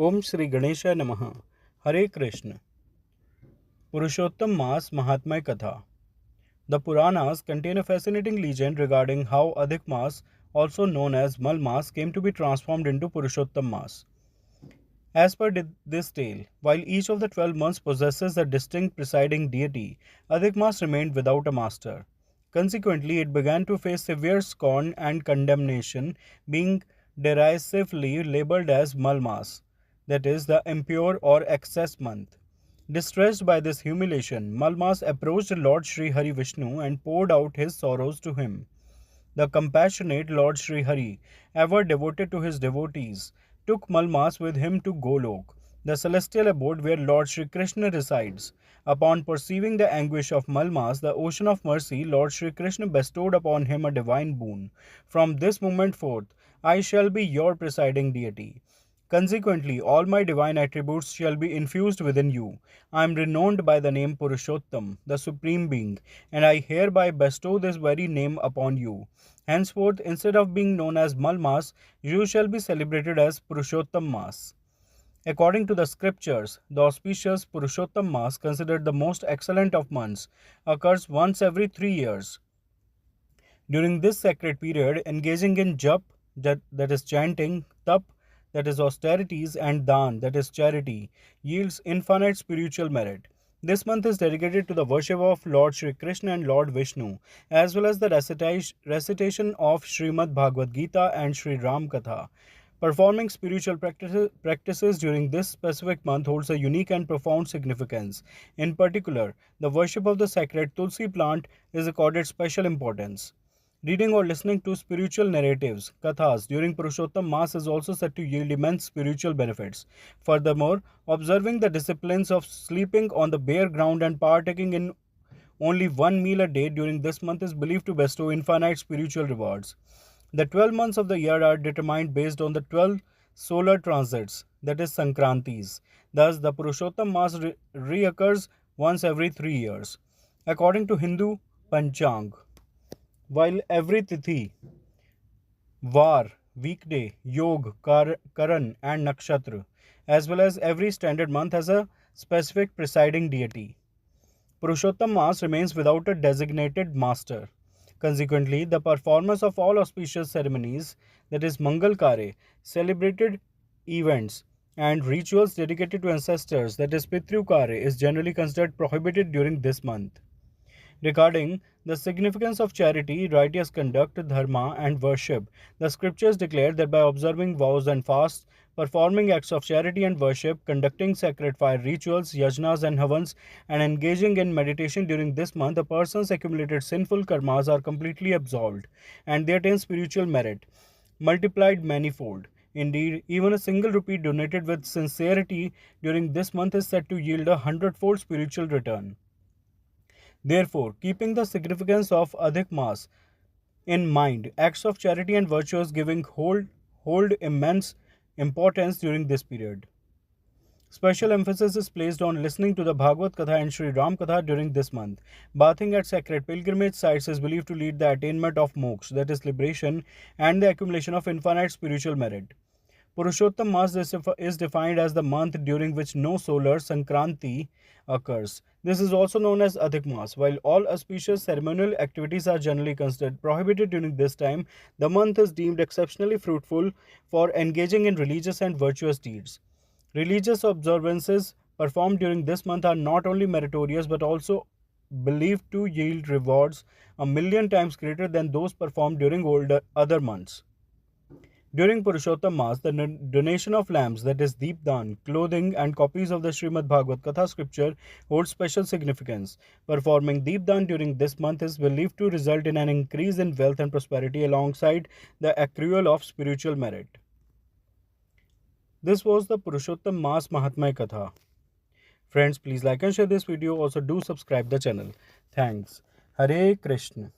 ओम श्री गणेशाय नमः। हरे कृष्ण। पुरुषोत्तम Mass Mahatmya Katha. The Puranas contain a fascinating legend regarding how Adhik Maas, also known as Mal Maas, came to be transformed into Purushottam Maas. As per this tale, while each of the 12 months possesses a distinct presiding deity, Adhik Maas remained without a master. Consequently, it began to face severe scorn and condemnation, being derisively labeled as Mal Maas, that is, the impure or excess month. Distressed by this humiliation, Malmas approached Lord Sri Hari Vishnu and poured out his sorrows to him. The compassionate Lord Sri Hari, ever devoted to his devotees, took Malmas with him to Golok, the celestial abode where Lord Sri Krishna resides. Upon perceiving the anguish of Malmas, the ocean of mercy, Lord Sri Krishna bestowed upon him a divine boon. From this moment forth, I shall be your presiding deity. Consequently, all my divine attributes shall be infused within you. I am renowned by the name Purushottam, the Supreme Being, and I hereby bestow this very name upon you. Henceforth, instead of being known as Malmas, you shall be celebrated as Purushottam Mas. According to the scriptures, the auspicious Purushottam Mas, considered the most excellent of months, occurs once every 3 years. During this sacred period, engaging in jap, that is chanting, tap, that is austerities, and dan, that is charity, yields infinite spiritual merit. This month is dedicated to the worship of Lord Sri Krishna and Lord Vishnu, as well as the recitation of Srimad Bhagavad Gita and Sri Ram Katha. Performing spiritual practices during this specific month holds a unique and profound significance. In particular, the worship of the sacred Tulsi plant is accorded special importance. Reading or listening to spiritual narratives, kathas, during Purushottam Mass is also said to yield immense spiritual benefits. Furthermore, observing the disciplines of sleeping on the bare ground and partaking in only one meal a day during this month is believed to bestow infinite spiritual rewards. The 12 months of the year are determined based on the 12 solar transits, that is, Sankrantis. Thus, the Purushottam Mass reoccurs once every 3 years. According to Hindu Panchang, while every tithi, var, weekday, yog, karan, and nakshatra, as well as every standard month has a specific presiding deity, Purushottam Mass remains without a designated master. Consequently, the performance of all auspicious ceremonies, that is Mangal Kare, celebrated events, and rituals dedicated to ancestors, that is Pitru Kare, is generally considered prohibited during this month. Regarding the significance of charity, righteous conduct, dharma, and worship, the scriptures declare that by observing vows and fasts, performing acts of charity and worship, conducting sacred fire rituals, yajnas, and havans, and engaging in meditation during this month, a person's accumulated sinful karmas are completely absolved, and they attain spiritual merit, multiplied manifold. Indeed, even a single rupee donated with sincerity during this month is said to yield a hundredfold spiritual return. Therefore, keeping the significance of Adhik Maas in mind, acts of charity and virtuous giving hold immense importance during this period. Special emphasis is placed on listening to the Bhagavad Katha and Sri Ram Katha during this month. Bathing at sacred pilgrimage sites is believed to lead the attainment of moksha, that is liberation, and the accumulation of infinite spiritual merit. Purushottam Maas is defined as the month during which no solar Sankranti occurs. This is also known as Adhik Maas. While all auspicious ceremonial activities are generally considered prohibited during this time, the month is deemed exceptionally fruitful for engaging in religious and virtuous deeds. Religious observances performed during this month are not only meritorious but also believed to yield rewards 1,000,000 times greater than those performed during other months. During Purushottam Mass, the donation of lamps, that is Deepdan, clothing, and copies of the Srimad Bhagavad Katha scripture holds special significance. Performing Deepdan during this month is believed to result in an increase in wealth and prosperity alongside the accrual of spiritual merit. This was the Purushottam Mass Mahatmya Katha. Friends, please like and share this video. Also do subscribe the channel. Thanks. Hare Krishna.